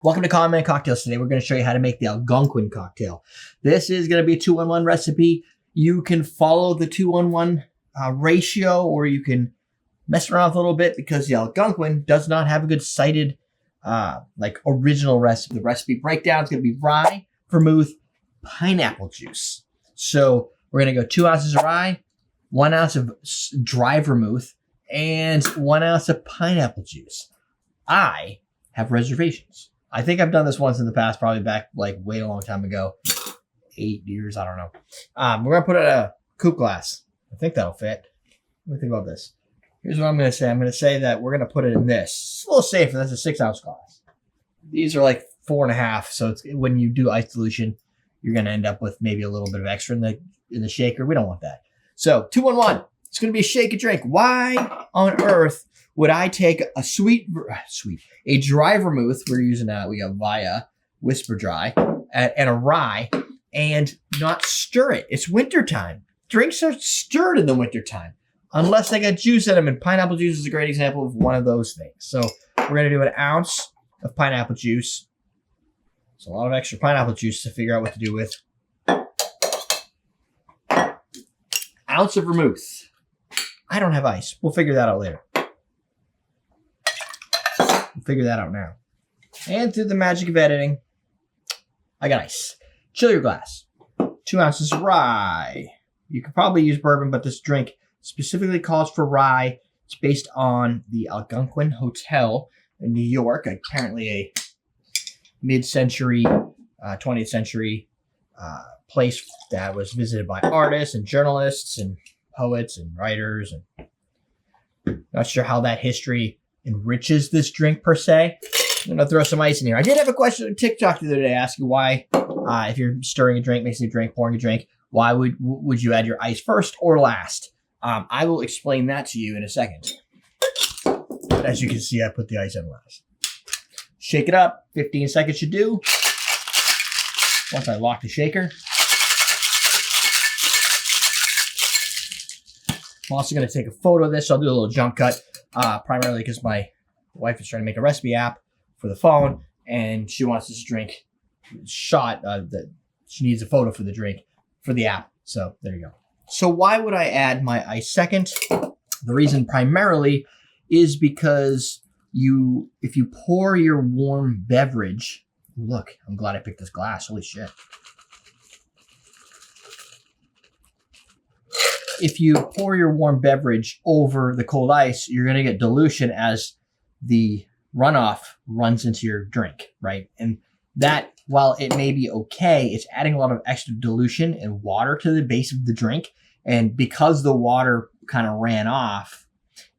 Welcome to Common Man Cocktails. Today we're going to show you how to make the Algonquin cocktail. This is going to be a 2-1-1 recipe. You can follow the 2-1-1 ratio, or you can mess around with a little bit because the Algonquin does not have a good cited original recipe. The recipe breakdown is going to be rye, vermouth, pineapple juice. So we're going to go 2 ounces of rye, 1 ounce of dry vermouth, and 1 ounce of pineapple juice. I have reservations. I think I've done this once in the past, probably back way a long time ago. 8 years, I don't know. We're going to put it in a coupe glass. I think that'll fit. What do you think about this? Here's what I'm going to say. I'm going to say that we're going to put it in this. It's a little safer. That's a 6 ounce glass. These are like 4.5. So when you do ice dilution, you're going to end up with maybe a little bit of extra in the shaker. We don't want that. So 2-1-1. It's going to be a shake and drink. Why on earth would I take a dry vermouth? We're using we got Via Whisper Dry and a rye, and not stir it. It's wintertime. Drinks are stirred in the wintertime unless they got juice in them, and pineapple juice is a great example of one of those things. So we're going to do 1 ounce of pineapple juice. It's a lot of extra pineapple juice to figure out what to do with. Ounce of vermouth. I don't have ice. We'll figure that out later. We'll figure that out now. And through the magic of editing, I got ice. Chill your glass. 2 ounces of rye. You could probably use bourbon, but this drink specifically calls for rye. It's based on the Algonquin Hotel in New York, apparently a mid-century, 20th century place that was visited by artists and journalists and poets and writers. And not sure how that history enriches this drink per se. I'm going to throw some ice in here. I did have a question on TikTok the other day asking why, if you're stirring a drink, mixing a drink, pouring a drink, why would you add your ice first or last? I will explain that to you in a second. But as you can see, I put the ice in last. Shake it up. 15 seconds should do. Once I lock the shaker. I'm also going to take a photo of this. So I'll do a little jump cut, primarily because my wife is trying to make a recipe app for the phone, and she wants this drink shot. She needs a photo for the drink for the app. So there you go. So why would I add my ice second? The reason primarily is because if you pour your warm beverage, look, I'm glad I picked this glass. Holy shit. If you pour your warm beverage over the cold ice, you're going to get dilution as the runoff runs into your drink, right? And that, while it may be okay, it's adding a lot of extra dilution and water to the base of the drink. And because the water kind of ran off,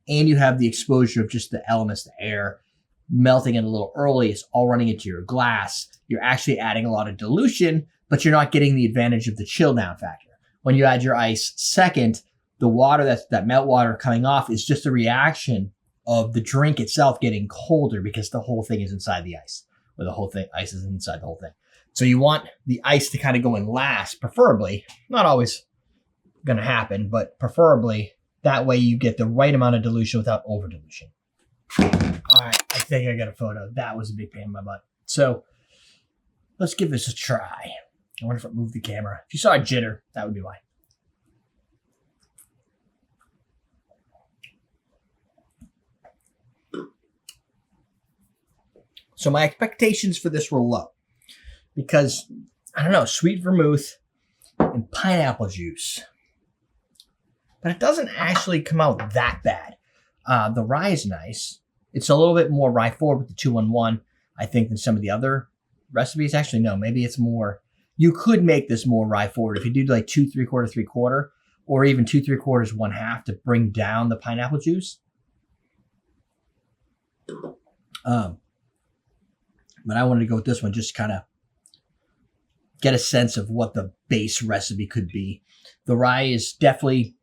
and you have the exposure of just the elements, the air, melting it a little early, it's all running into your glass. You're actually adding a lot of dilution, but you're not getting the advantage of the chill down factor. When you add your ice second, the water, that melt water coming off, is just a reaction of the drink itself getting colder because the whole thing is inside the ice, or the whole thing, ice is inside the whole thing. So you want the ice to kind of go in last, preferably. Not always going to happen, but preferably that way you get the right amount of dilution without over dilution. All right, I think I got a photo. That was a big pain in my butt. So let's give this a try. I wonder if it moved the camera. If you saw a jitter, that would be why. So my expectations for this were low because, I don't know, sweet vermouth and pineapple juice. But it doesn't actually come out that bad. The rye is nice. It's a little bit more rye forward with the 2-1-1, I think, than some of the other recipes. Actually, no, maybe it's more. You could make this more rye forward if you do like 2 3/4 3/4, or even 2 3/4 1/2 to bring down the pineapple juice. But I wanted to go with this one just kind of get a sense of what the base recipe could be. The rye is definitely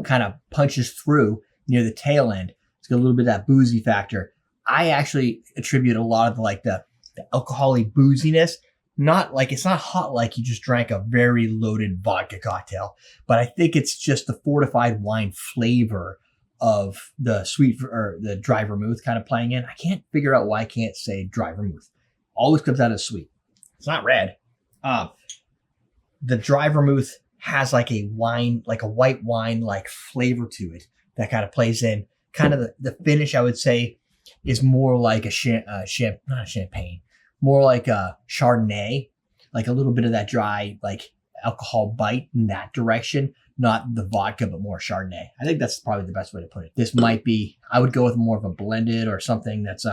kind of punches through near the tail end. It's got a little bit of that boozy factor. I actually attribute a lot of the alcohol-y booziness. Not like, it's not hot like you just drank a very loaded vodka cocktail, but I think it's just the fortified wine flavor of the sweet or the dry vermouth kind of playing in. I can't figure out why I can't say dry vermouth. always comes out as sweet. It's not red. The dry vermouth has like a wine, like a white wine like flavor to it that kind of plays in. Kind of the finish, I would say, is more like not a champagne, more like a Chardonnay, like a little bit of that dry, like alcohol bite in that direction, not the vodka, but more Chardonnay. I think that's probably the best way to put it. This might be, I would go with more of a blended or something that's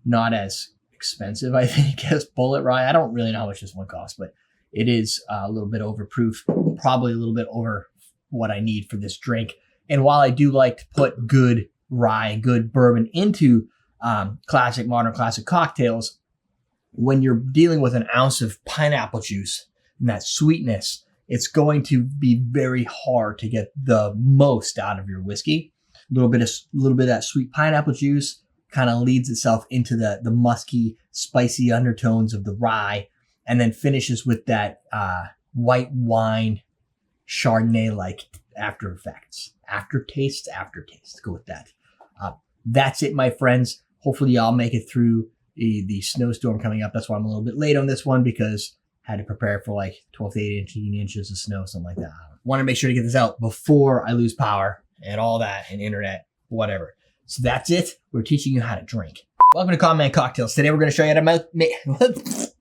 not as expensive, I think, as Bullet Rye. I don't really know how much this one costs, but it is a little bit overproof, probably a little bit over what I need for this drink. And while I do like to put good rye, good bourbon into modern classic cocktails, when you're dealing with an ounce of pineapple juice and that sweetness, it's going to be very hard to get the most out of your whiskey. A little bit of that sweet pineapple juice kind of leads itself into the musky, spicy undertones of the rye, and then finishes with that white wine Chardonnay-like aftertaste. Go with that. That's it, my friends. Hopefully y'all make it through the snowstorm coming up. That's why I'm a little bit late on this one, because I had to prepare for like 12 to 18 inches of snow, something like that. Want to make sure to get this out before I lose power and all that and internet, whatever. So that's it. We're teaching you how to drink. Welcome to Common Man Cocktails. Today we're going to show you how to